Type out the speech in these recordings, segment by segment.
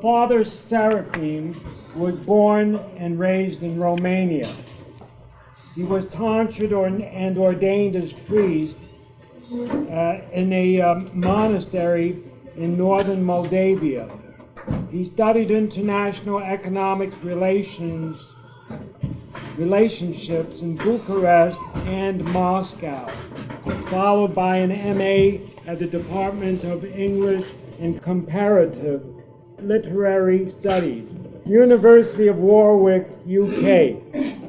Father Seraphim was born and raised in Romania. He was tonsured and ordained as priest in a monastery in northern Moldavia. He studied international economics relationships in Bucharest and Moscow, followed by an MA at the Department of English and Comparative Literary Studies, University of Warwick, UK.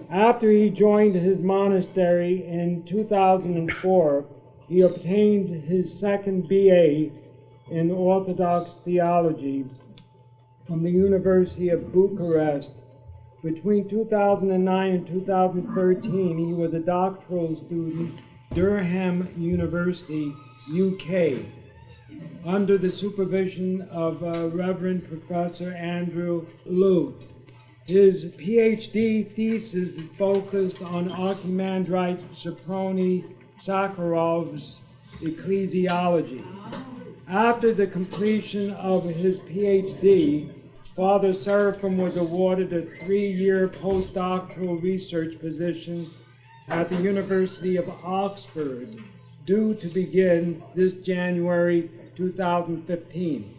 After he joined his monastery in 2004, he obtained his second BA in Orthodox theology from the University of Bucharest. Between 2009 and 2013, he was a doctoral student at Durham University, UK, under the supervision of Reverend Professor Andrew Luth. His PhD thesis is focused on Archimandrite Soproni Sakharov's ecclesiology. After the completion of his PhD, Father Seraphim was awarded a 3-year postdoctoral research position at the University of Oxford, due to begin this January 2015.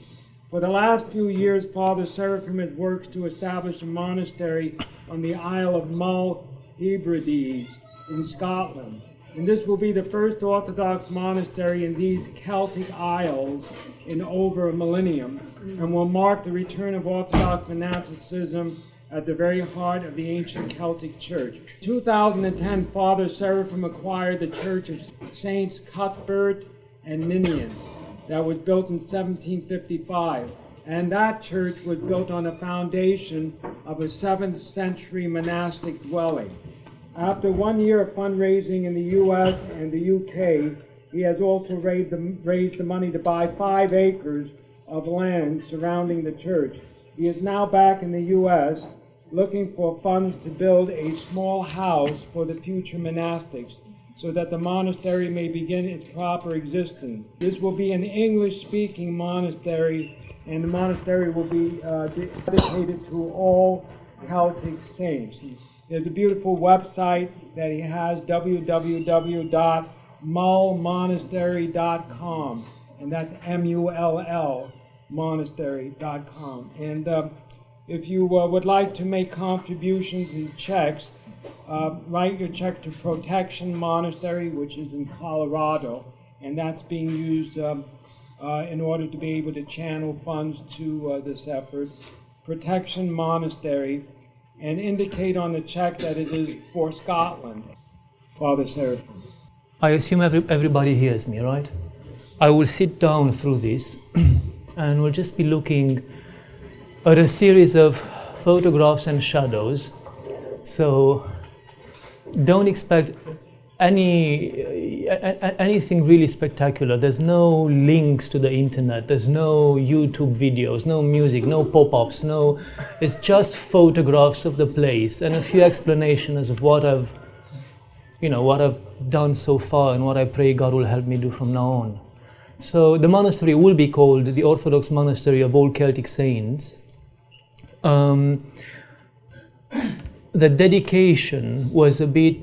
For the last few years, Father Seraphim has worked to establish a monastery on the Isle of Mull, Hebrides, in Scotland. And this will be the first Orthodox monastery in these Celtic Isles in over a millennium, and will mark the return of Orthodox monasticism at the very heart of the ancient Celtic Church. In 2010, Father Seraphim acquired the Church of Saints Cuthbert and Ninian that was built in 1755, and that church was built on a foundation of a 7th century monastic dwelling. After 1 year of fundraising in the U.S. and the U.K., he has also raised the money to buy 5 acres of land surrounding the church. He is now back in the U.S. looking for funds to build a small house for the future monastics so that the monastery may begin its proper existence. This will be an English-speaking monastery, and the monastery will be dedicated to all Celtic saints. There's a beautiful website that he has, www.mullmonastery.com, and that's M-U-L-L, monastery.com. And if you would like to make contributions and checks, write your check to Protection Monastery, which is in Colorado, and that's being used in order to be able to channel funds to this effort. Protection Monastery, and indicate on the check that it is for Scotland. Father Seraphim. I assume everybody hears me, right? I will sit down through this and we'll just be looking at a series of photographs and shadows. So don't expect anything really spectacular. There's no links to the internet, there's no YouTube videos, no music, no pop-ups, it's just photographs of the place and a few explanations of what I've done so far and what I pray God will help me do from now on. So the monastery will be called the Orthodox Monastery of All Celtic Saints. The dedication was a bit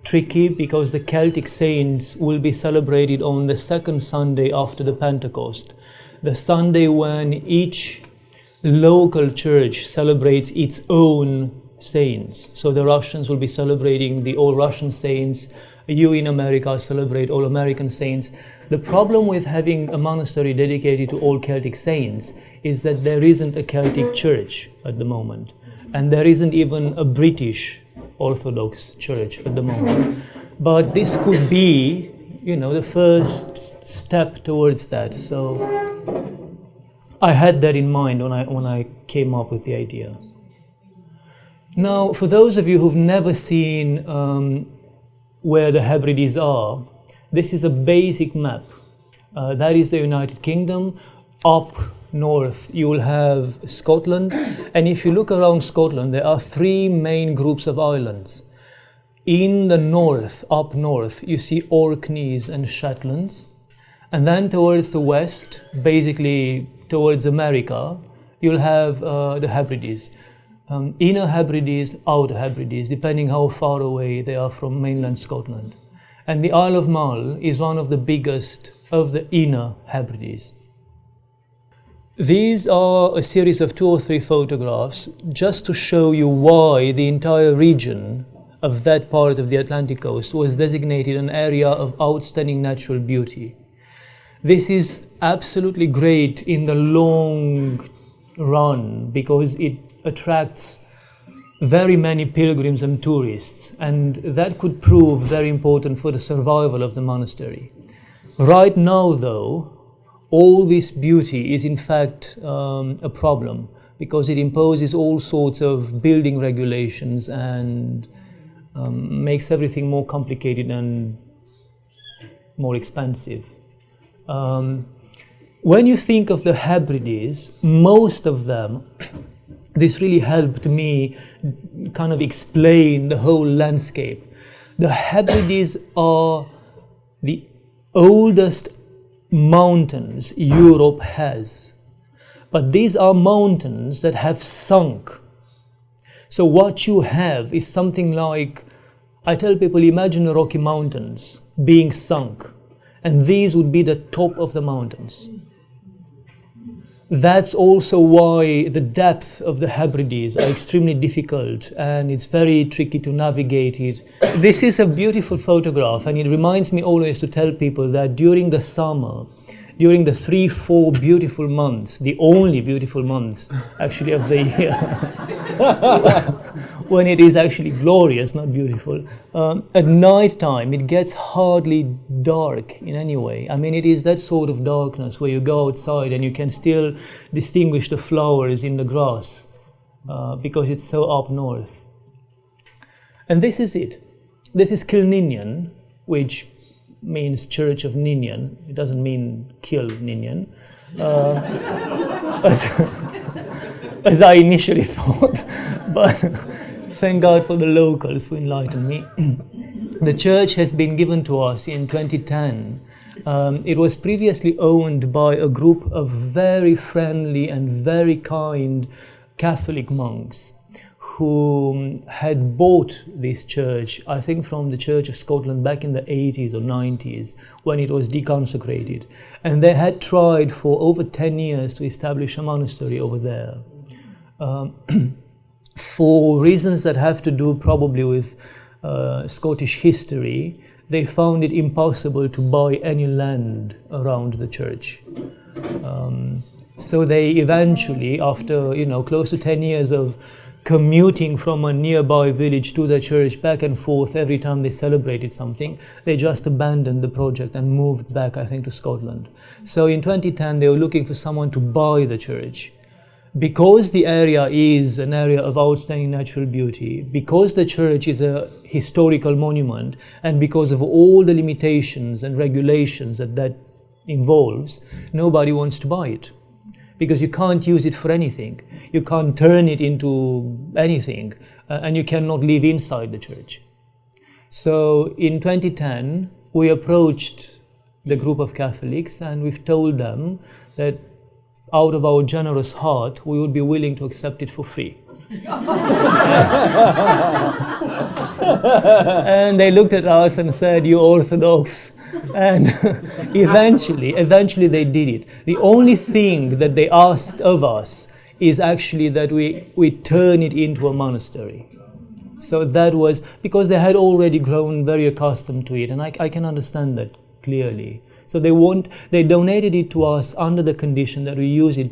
tricky because the Celtic saints will be celebrated on the second Sunday after the Pentecost, the Sunday when each local church celebrates its own saints. So the Russians will be celebrating the All Russian Saints, you in America celebrate All American Saints. The problem with having a monastery dedicated to all Celtic saints is that there isn't a Celtic church at the moment, and there isn't even a British Orthodox Church at the moment. But this could be, the first step towards that. So I had that in mind when I came up with the idea. Now, for those of you who've never seen where the Hebrides are, this is a basic map. That is the United Kingdom. Up north you will have Scotland, and if you look around Scotland there are 3 main groups of islands. In the north, up north, you see Orkneys and Shetlands, and then towards the west, basically towards America, you'll have the Hebrides. Inner Hebrides, outer Hebrides, depending how far away they are from mainland Scotland. And the Isle of Mull is one of the biggest of the inner Hebrides. These are a series of 2 or 3 photographs just to show you why the entire region of that part of the Atlantic coast was designated an area of outstanding natural beauty. This is absolutely great in the long run because it attracts very many pilgrims and tourists, and that could prove very important for the survival of the monastery. Right now, though, all this beauty is in fact a problem because it imposes all sorts of building regulations and makes everything more complicated and more expensive. When you think of the Hebrides, most of them, this really helped me kind of explain the whole landscape. The Hebrides are the oldest mountains Europe has, but these are mountains that have sunk. So what you have is something like, I tell people, imagine the Rocky Mountains being sunk, and these would be the top of the mountains. That's also why the depth of the Hebrides are extremely difficult, and it's very tricky to navigate it. This is a beautiful photograph, and it reminds me always to tell people that during the summer, during the 3-4 beautiful months, the only beautiful months actually of the year, when it is actually glorious, not beautiful, at night time it gets hardly dark in any way. I mean, it is that sort of darkness where you go outside and you can still distinguish the flowers in the grass because it's so up north. And this is it. This is Kilninian, which means Church of Ninian. It doesn't mean kill Ninian, as I initially thought, but thank God for the locals who enlightened me. The church has been given to us in 2010. It was previously owned by a group of very friendly and very kind Catholic monks who had bought this church, I think from the Church of Scotland back in the 80s or 90s when it was deconsecrated. And they had tried for over 10 years to establish a monastery over there. For reasons that have to do probably with Scottish history, they found it impossible to buy any land around the church. So they eventually, after close to 10 years of commuting from a nearby village to the church back and forth every time they celebrated something, they just abandoned the project and moved back, I think, to Scotland. So in 2010 they were looking for someone to buy the church. Because the area is an area of outstanding natural beauty, because the church is a historical monument, and because of all the limitations and regulations that involves, nobody wants to buy it. Because you can't use it for anything. You can't turn it into anything, and you cannot live inside the church. So in 2010, we approached the group of Catholics and we've told them that out of our generous heart, we would be willing to accept it for free. And they looked at us and said, "You Orthodox." And eventually they did it. The only thing that they asked of us is actually that we turn it into a monastery. So that was because they had already grown very accustomed to it, and I can understand that clearly. So they donated it to us under the condition that we use it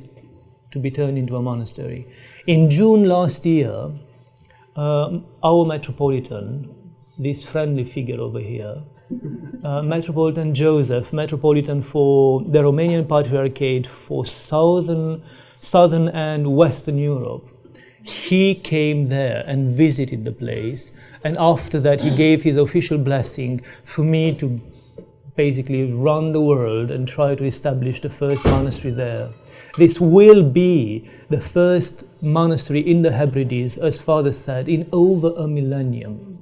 to be turned into a monastery. In June last year, our Metropolitan, this friendly figure over here, Metropolitan Joseph, Metropolitan for the Romanian Patriarchate for Southern and Western Europe, he came there and visited the place, and after that he gave his official blessing for me to basically run the world and try to establish the first monastery there. This will be the first monastery in the Hebrides, as Father said, in over a millennium.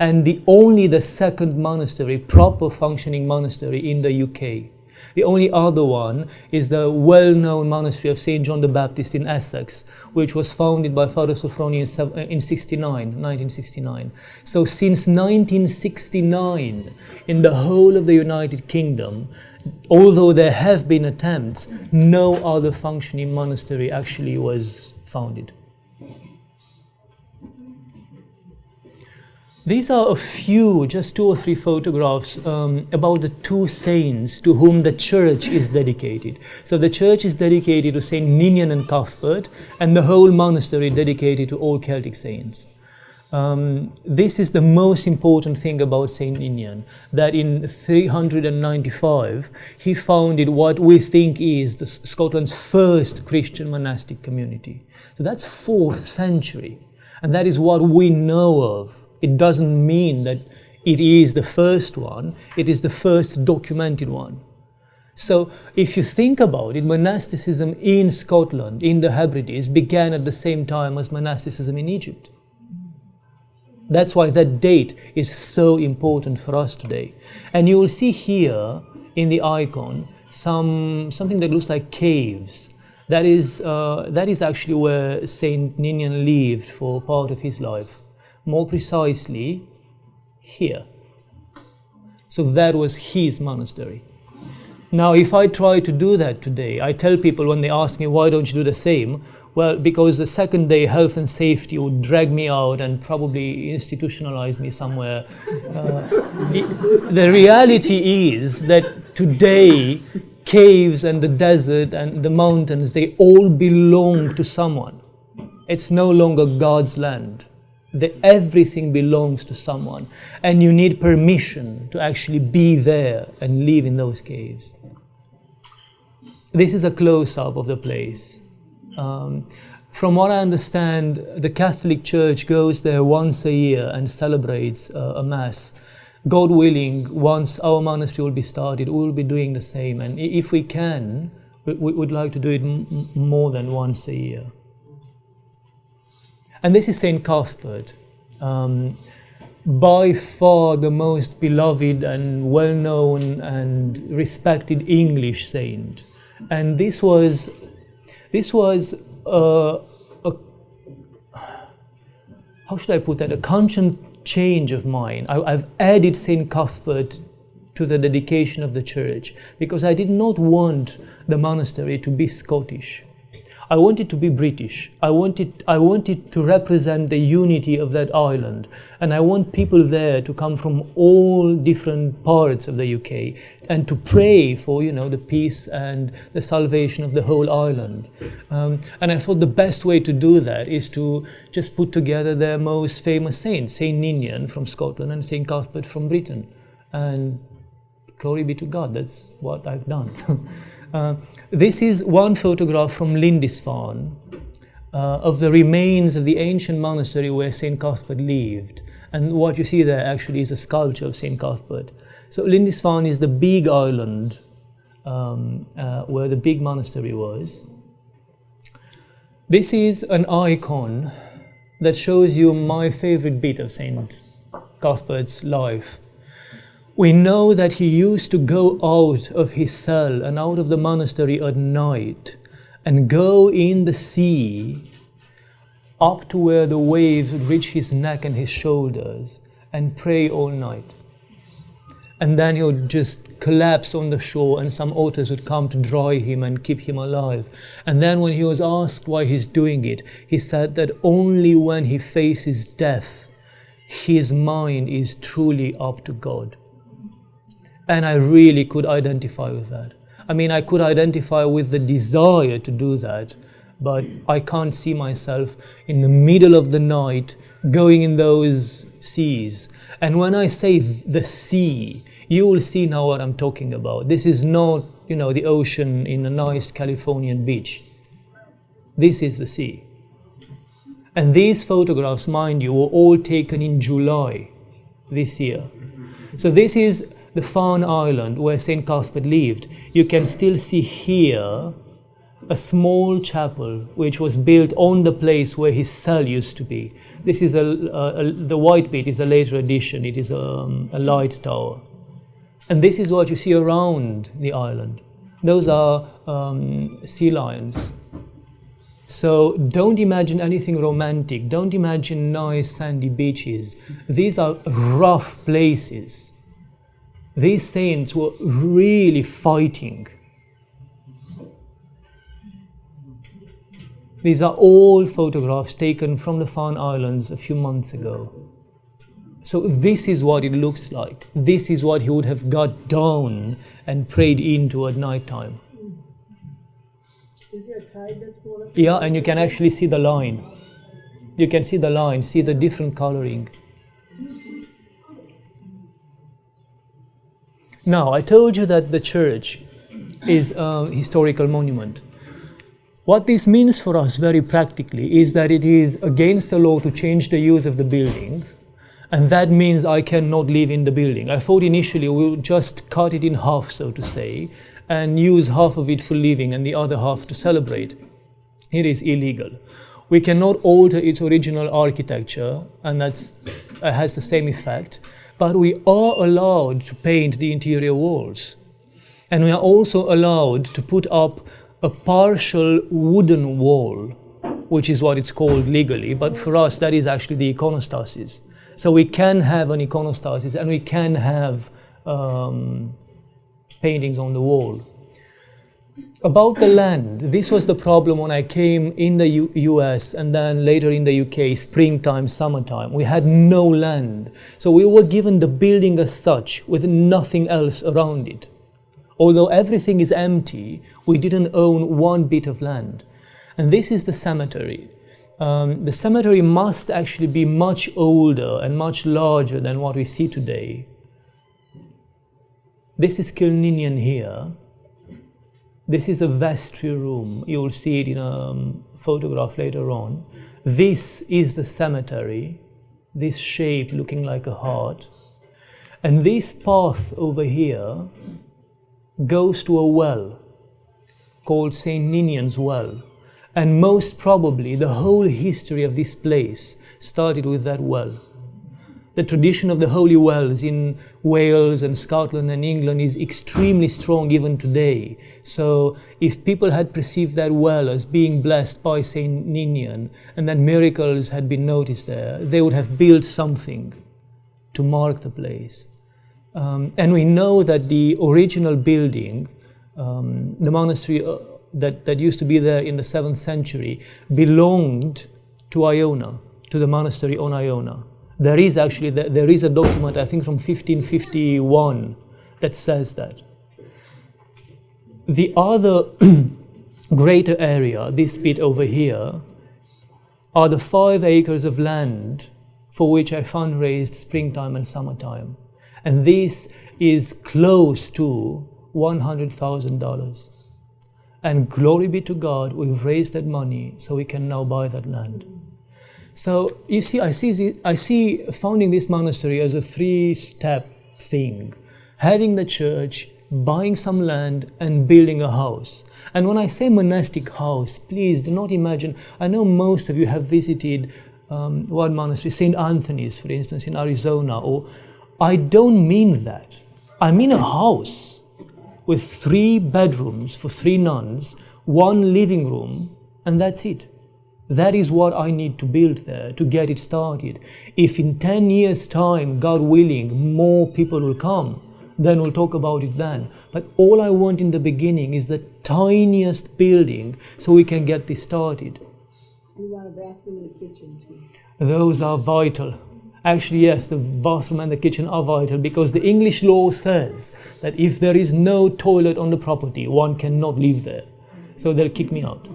And only the second monastery, proper functioning monastery in the UK. The only other one is the well-known monastery of St. John the Baptist in Essex, which was founded by Father Sophroni in 1969. So since 1969, in the whole of the United Kingdom, although there have been attempts, no other functioning monastery actually was founded. These are a few, just 2 or 3 photographs about the 2 saints to whom the church is dedicated. So the church is dedicated to Saint Ninian and Cuthbert, and the whole monastery dedicated to all Celtic saints. This is the most important thing about Saint Ninian, that in 395 he founded what we think is Scotland's first Christian monastic community. So that's 4th century, and that is what we know of. It doesn't mean that it is the first one, it is the first documented one. So if you think about it, monasticism in Scotland, in the Hebrides, began at the same time as monasticism in Egypt. That's why that date is so important for us today. And you will see here in the icon something that looks like caves. That is actually where Saint Ninian lived for part of his life. More precisely, here. So that was his monastery. Now, if I try to do that today, I tell people when they ask me, why don't you do the same? Well, because the second day health and safety would drag me out and probably institutionalize me somewhere. The reality is that today, caves and the desert and the mountains, they all belong to someone. It's no longer God's land. Everything belongs to someone, and you need permission to actually be there and live in those caves. This is a close-up of the place. From what I understand, the Catholic Church goes there once a year and celebrates a Mass. God willing, once our monastery will be started, we will be doing the same, and if we can, we would like to do it more than once a year. And this is St. Cuthbert, by far the most beloved and well-known and respected English saint. And this was how should I put that, a conscious change of mine. I've added St. Cuthbert to the dedication of the church because I did not want the monastery to be Scottish. I wanted to be British. I wanted to represent the unity of that island, and I want people there to come from all different parts of the UK and to pray for, the peace and the salvation of the whole island. And I thought the best way to do that is to just put together their most famous saints, Saint Ninian from Scotland and Saint Cuthbert from Britain, and glory be to God. That's what I've done. This is one photograph from Lindisfarne of the remains of the ancient monastery where St. Cuthbert lived. And what you see there actually is a sculpture of St. Cuthbert. So Lindisfarne is the big island where the big monastery was. This is an icon that shows you my favorite bit of St. Cuthbert's life. We know that he used to go out of his cell and out of the monastery at night and go in the sea up to where the waves would reach his neck and his shoulders and pray all night. And then he would just collapse on the shore and some otters would come to dry him and keep him alive. And then when he was asked why he's doing it, he said that only when he faces death, his mind is truly up to God. And I really could identify with that. I mean, I could identify with the desire to do that, but I can't see myself in the middle of the night going in those seas. And when I say the sea, you will see now what I'm talking about. This is not, the ocean in a nice Californian beach. This is the sea. And these photographs, mind you, were all taken in July this year. So this is the Farne Island where St. Cuthbert lived. You can still see here a small chapel which was built on the place where his cell used to be. This is the white bit is a later addition. It is a light tower. And this is what you see around the island. Those are sea lions. So don't imagine anything romantic. Don't imagine nice sandy beaches. These are rough places. These saints were really fighting. These are all photographs taken from the Farne Islands a few months ago. So this is what it looks like. This is what he would have got down and prayed into at night time. Is there a tide that's going up? Yeah, and you can actually see the line. You can see the line, see the different coloring. Now, I told you that the church is a historical monument. What this means for us very practically is that it is against the law to change the use of the building, and that means I cannot live in the building. I thought initially we would just cut it in half, so to say, and use half of it for living and the other half to celebrate. It is illegal. We cannot alter its original architecture, and that has the same effect, but we are allowed to paint the interior walls. And we are also allowed to put up a partial wooden wall, which is what it's called legally, but for us that is actually the iconostasis. So we can have an iconostasis and we can have paintings on the wall. About the land, this was the problem when I came in the US and then later in the UK, springtime, summertime. We had no land. So we were given the building as such with nothing else around it. Although everything is empty, we didn't own one bit of land. And this is the cemetery. The cemetery must actually be much older and much larger than what we see today. This is Kilninian here. This is a vestry room. You will see it in a photograph later on. This is the cemetery, this shape looking like a heart. And this path over here goes to a well called St. Ninian's Well. And most probably the whole history of this place started with that well. The tradition of the holy wells in Wales and Scotland and England is extremely strong even today. So if people had perceived that well as being blessed by St. Ninian and that miracles had been noticed there, they would have built something to mark the place. And we know that the original building, the monastery that used to be there in the 7th century, belonged to Iona, to the monastery on Iona. There is actually there is a document, I think from 1551, that says that. The other greater area, this bit over here, are the 5 acres of land for which I fundraised springtime and summertime. And this is close to $100,000. And glory be to God, we've raised that money so we can now buy that land. So you see, I see founding this monastery as a 3-step thing. Having the church, buying some land, and building a house. And when I say monastic house, please do not imagine, I know most of you have visited one monastery, St. Anthony's, for instance, in Arizona, or I don't mean that. I mean a house with 3 bedrooms for 3 nuns, 1 living room, and that's it. That is what I need to build there to get it started. If in 10 years' time, God willing, more people will come, then we'll talk about it then. But all I want in the beginning is the tiniest building so we can get this started. We want a bathroom and a kitchen too. Those are vital. Actually, yes, the bathroom and the kitchen are vital because the English law says that if there is no toilet on the property, one cannot live there. So they'll kick me out.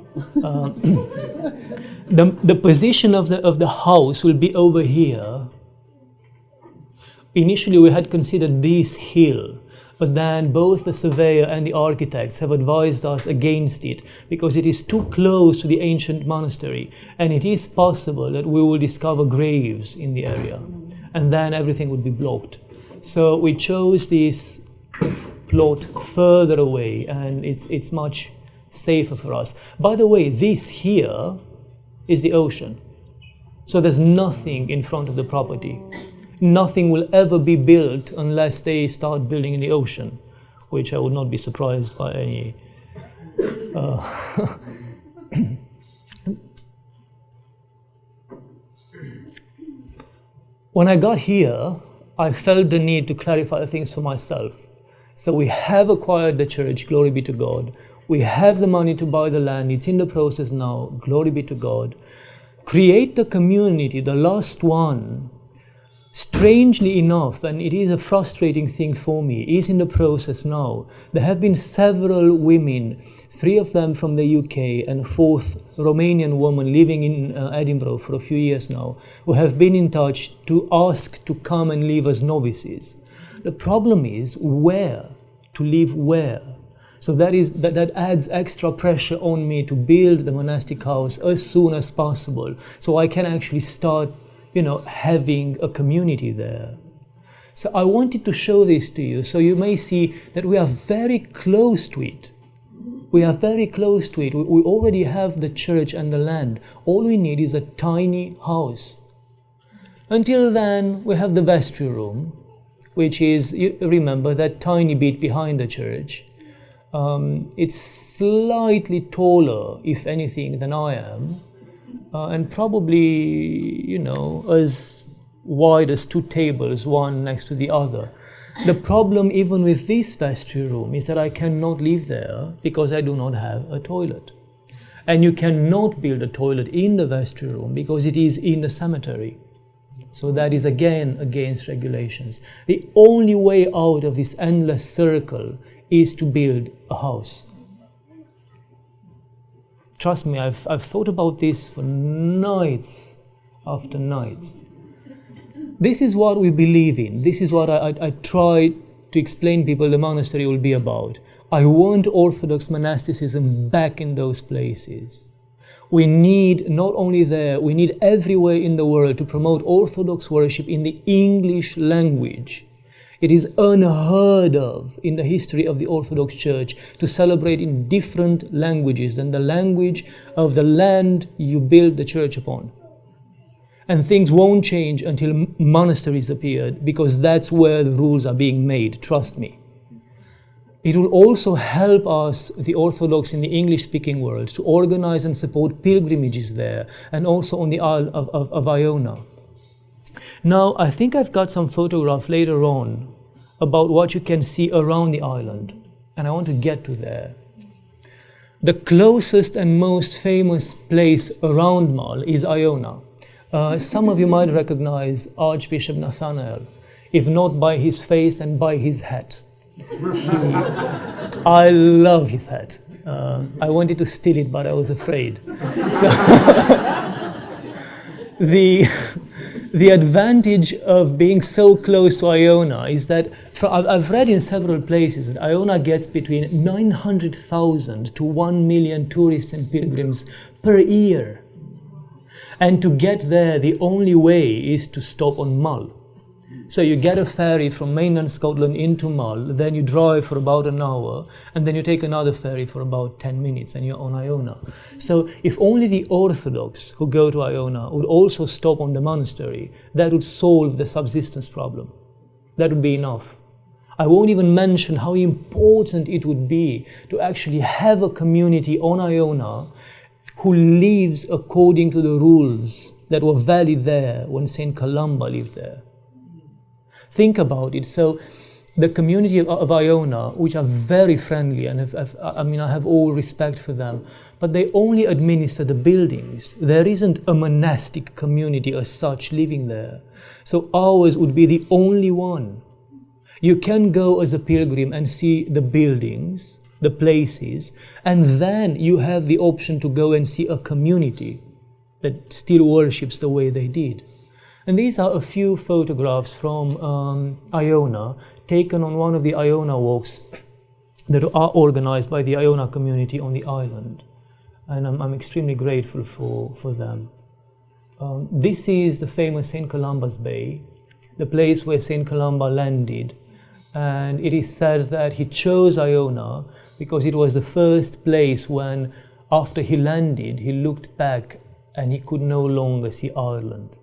The position of the house will be over here. Initially, we had considered this hill, but then both the surveyor and the architects have advised us against it because it is too close to the ancient monastery, and it is possible that we will discover graves in the area, and then everything would be blocked. So we chose this plot further away, and it's much safer for us. By the way, this here is the ocean. So there's nothing in front of the property. nothing will ever be built unless they start building in the ocean, which I would not be surprised by any. When I got here, I felt the need to clarify things for myself. So we have acquired the church, glory be to God. We have the money to buy the land, it's in the process now, glory be to God. Create the community, the last one, strangely enough, and it is a frustrating thing for me, is in the process now. There have been several women, 3 of them from the UK and a 4th Romanian woman living in Edinburgh for a few years now, who have been in touch to ask to come and live as novices. The problem is where, to live where. So that adds extra pressure on me to build the monastic house as soon as possible, so I can actually start, having a community there. So I wanted to show this to you, so you may see that we are very close to it. We are very close to it. We already have the church and the land. All we need is a tiny house. Until then, we have the vestry room, which is, you remember, that tiny bit behind the church. It's slightly taller, if anything, than I am, and probably, as wide as 2 tables, one next to the other. The problem even with this vestry room is that I cannot live there because I do not have a toilet. And you cannot build a toilet in the vestry room because it is in the cemetery. So that is again against regulations. The only way out of this endless circle is to build a house. Trust me, I've thought about this for nights after nights. This is what we believe in. This is what I try to explain people the monastery will be about. I want Orthodox monasticism back in those places. We need, not only there, we need everywhere in the world to promote Orthodox worship in the English language. It is unheard of in the history of the Orthodox Church to celebrate in different languages than the language of the land you build the church upon. And things won't change until monasteries appeared, because that's where the rules are being made, trust me. It will also help us, the Orthodox in the English-speaking world, to organize and support pilgrimages there, and also on the Isle of Iona. Now, I think I've got some photograph later on about what you can see around the island, and I want to get to there. The closest and most famous place around Mull is Iona. Some of you might recognize Archbishop Nathanael, if not by his face and by his hat. I love his hat. I wanted to steal it, but I was afraid. So the advantage of being so close to Iona is that I've read in several places that Iona gets between 900,000 to 1 million tourists and pilgrims per year. And to get there, the only way is to stop on Mull. So you get a ferry from mainland Scotland into Mull, then you drive for about an hour, and then you take another ferry for about 10 minutes, and you're on Iona. So if only the Orthodox who go to Iona would also stop on the monastery, that would solve the subsistence problem. That would be enough. I won't even mention how important it would be to actually have a community on Iona who lives according to the rules that were valid there when St. Columba lived there. Think about it. So the community of Iona, which are very friendly, and I have all respect for them, but they only administer the buildings. There isn't a monastic community as such living there. So ours would be the only one. You can go as a pilgrim and see the buildings, the places, and then you have the option to go and see a community that still worships the way they did. And these are a few photographs from Iona, taken on one of the Iona walks that are organized by the Iona community on the island. And I'm extremely grateful for them. This is the famous St. Columba's Bay, the place where St. Columba landed. And it is said that he chose Iona because it was the first place when, after he landed, he looked back and he could no longer see Ireland.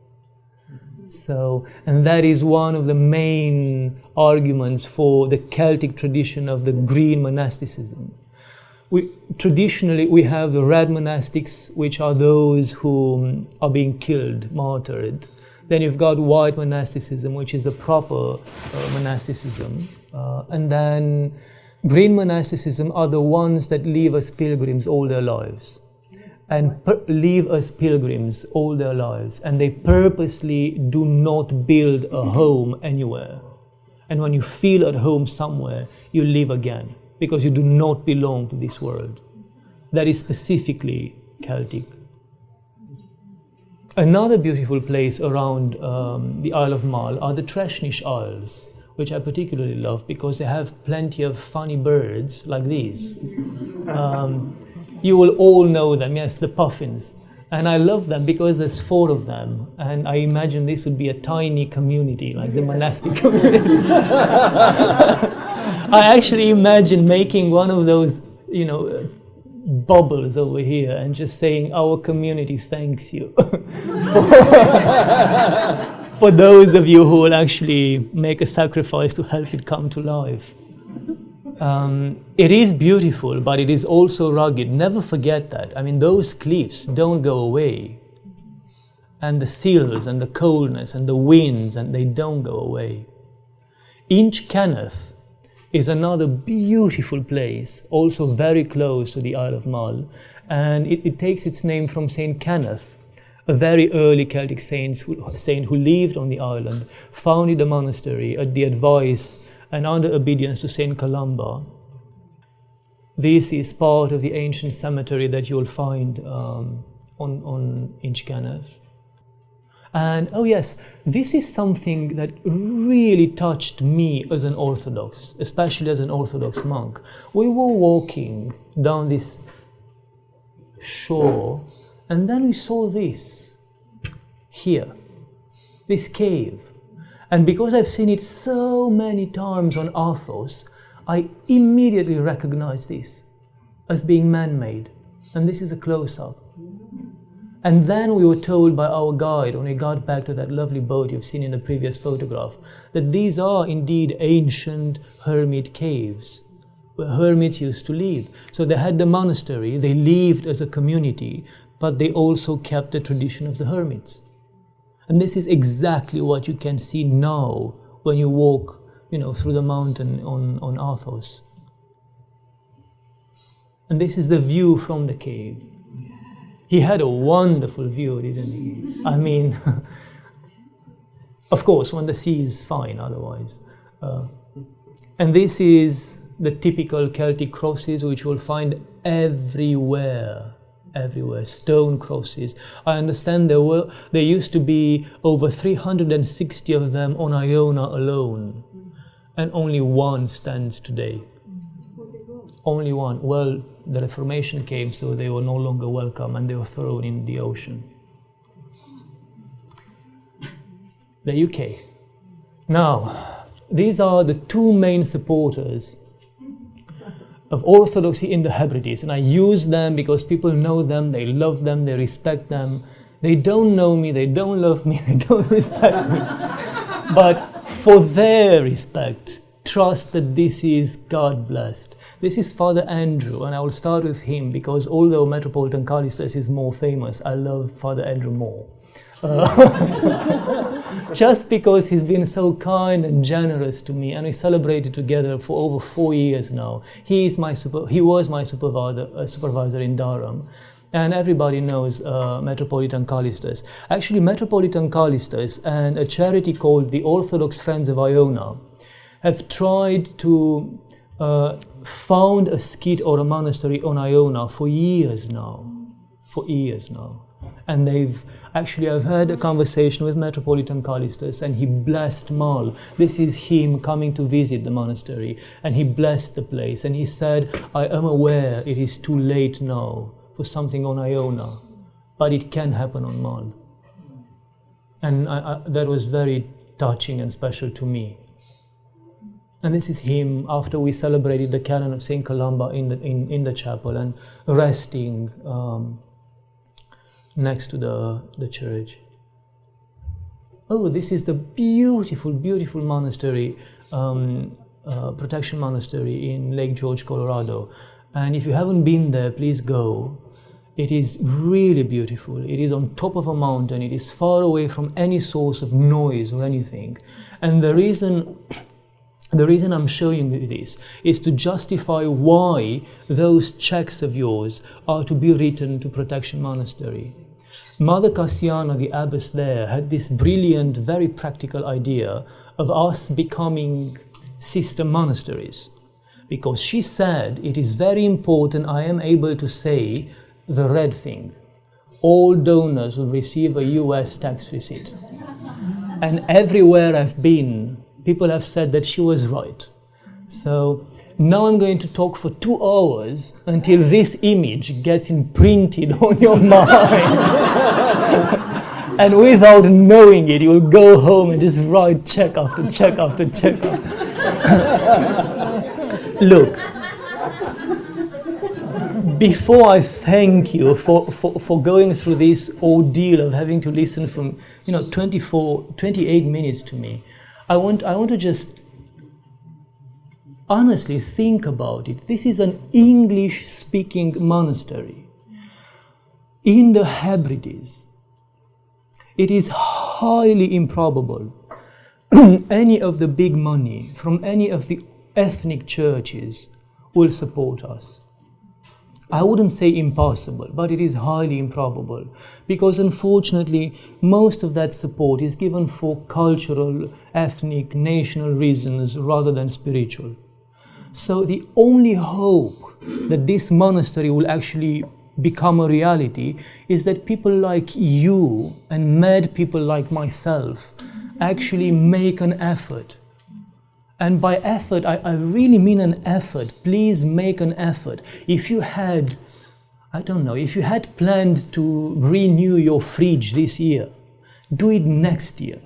So, and that is one of the main arguments for the Celtic tradition of the green monasticism. Traditionally, we have the red monastics, which are those who are being killed, martyred. Then you've got white monasticism, which is the proper monasticism. And then green monasticism are the ones that leave us pilgrims all their lives. And leave us pilgrims all their lives. And they purposely do not build a home anywhere. And when you feel at home somewhere, you leave again, because you do not belong to this world. That is specifically Celtic. Another beautiful place around the Isle of Mull are the Treshnish Isles, which I particularly love because they have plenty of funny birds like these. You will all know them, yes, the puffins. And I love them because there's 4 of them. And I imagine this would be a tiny community, like the monastic community. I actually imagine making one of those, bubbles over here and just saying, our community thanks you for those of you who will actually make a sacrifice to help it come to life. It is beautiful, but it is also rugged. Never forget that. I mean, those cliffs don't go away. And the sills and the coldness and the winds, and they don't go away. Inch Kenneth is another beautiful place, also very close to the Isle of Mull. And it takes its name from Saint Kenneth, a very early Celtic saint who lived on the island, founded a monastery at the advice and under obedience to Saint Columba. This is part of the ancient cemetery that you'll find on Inch Kenneth. And oh yes, this is something that really touched me as an Orthodox, especially as an Orthodox monk. We were walking down this shore, and then we saw this here, this cave. And because I've seen it so many times on Athos, I immediately recognized this as being man-made. And this is a close-up. And then we were told by our guide, when we got back to that lovely boat you've seen in the previous photograph, that these are indeed ancient hermit caves, where hermits used to live. So they had the monastery, they lived as a community, but they also kept the tradition of the hermits. And this is exactly what you can see now when you walk, through the mountain on Athos. And this is the view from the cave. He had a wonderful view, didn't he? I mean, of course, when the sea is fine, otherwise. And this is the typical Celtic crosses, which you will find everywhere. Stone crosses. I understand there used to be over 360 of them on Iona alone, and only one stands today. Only one. Well, the Reformation came, so they were no longer welcome, and they were thrown in the ocean. The UK. Now, these are the 2 main supporters of Orthodoxy in the Hebrides, and I use them because people know them, they love them, they respect them. They don't know me, they don't love me, they don't respect me. But for their respect, trust that this is God blessed. This is Father Andrew, and I will start with him because although Metropolitan Callistus is more famous, I love Father Andrew more. Just because he's been so kind and generous to me, and we celebrated together for over 4 years now. He was my supervisor in Durham, and everybody knows Metropolitan Callistus. Actually, Metropolitan Callistus and a charity called the Orthodox Friends of Iona have tried to found a skit or a monastery on Iona for years now. And I've had a conversation with Metropolitan Callistus, and he blessed Mull. This is him coming to visit the monastery, and he blessed the place, and he said, I am aware it is too late now for something on Iona, but it can happen on Mull. And that was very touching and special to me. And this is him after we celebrated the canon of Saint Columba in the chapel and resting next to the church. oh, this is the beautiful, beautiful monastery, protection monastery in Lake George, Colorado. And if you haven't been there, please go. It is really beautiful. It is on top of a mountain. It is far away from any source of noise or anything. And the reason I'm showing you this is to justify why those checks of yours are to be written to Protection Monastery. Mother Cassiana, the abbess there, had this brilliant, very practical idea of us becoming sister monasteries. Because she said it is very important I am able to say the red thing. All donors will receive a US tax receipt. And everywhere I've been, people have said that she was right. So now I'm going to talk for 2 hours until this image gets imprinted on your minds. And without knowing it, you will go home and just write check after check after check. Look, before I thank you for going through this ordeal of having to listen from 28 minutes to me, I want to just honestly think about it. This is an English-speaking monastery in the Hebrides. It is highly improbable any of the big money from any of the ethnic churches will support us. I wouldn't say impossible, but it is highly improbable because unfortunately most of that support is given for cultural, ethnic, national reasons rather than spiritual. So the only hope that this monastery will actually become a reality is that people like you and mad people like myself actually make an effort. And by effort, I really mean an effort. Please make an effort. If you had, if you had planned to renew your fridge this year, do it next year.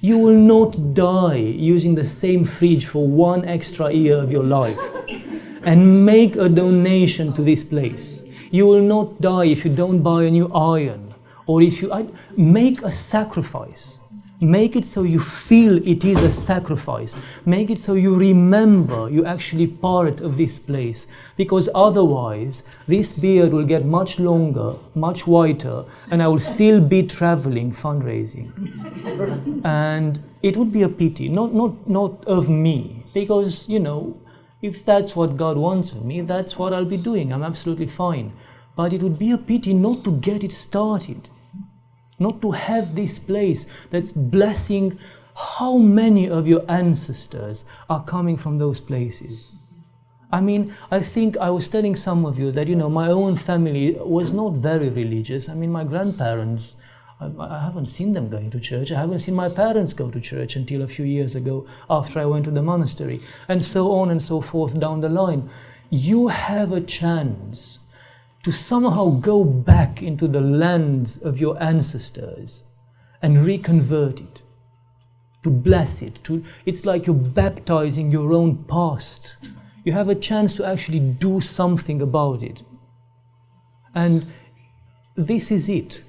You will not die using the same fridge for 1 extra year of your life. And make a donation to this place. You will not die if you don't buy a new iron. Or if you make a sacrifice. Make it so you feel it is a sacrifice. Make it so you remember you're actually part of this place. Because otherwise, this beard will get much longer, much whiter, and I will still be traveling fundraising. And it would be a pity, not of me. Because, if that's what God wants of me, that's what I'll be doing. I'm absolutely fine. But it would be a pity not to get it started. Not to have this place that's blessing. How many of your ancestors are coming from those places? I mean, I think I was telling some of you that, my own family was not very religious. I mean, my grandparents, I haven't seen them going to church. I haven't seen my parents go to church until a few years ago after I went to the monastery, and so on and so forth down the line. You have a chance to somehow go back into the lands of your ancestors and reconvert it, to bless it. It's like you're baptizing your own past. You have a chance to actually do something about it. And this is it.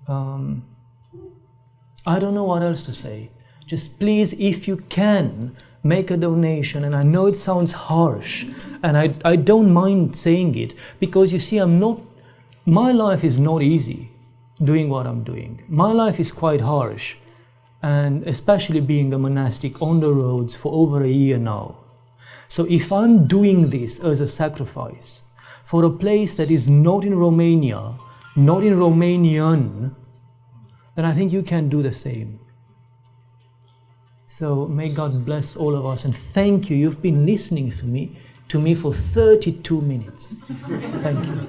I don't know what else to say. Just please, if you can, make a donation. And I know it sounds harsh, and I don't mind saying it, because you see, my life is not easy doing what I'm doing. My life is quite harsh, and especially being a monastic on the roads for over a year now. So if I'm doing this as a sacrifice for a place that is not in Romania, not in Romanian, then I think you can do the same. So may God bless all of us, and thank you. You've been listening to me for 32 minutes. Thank you.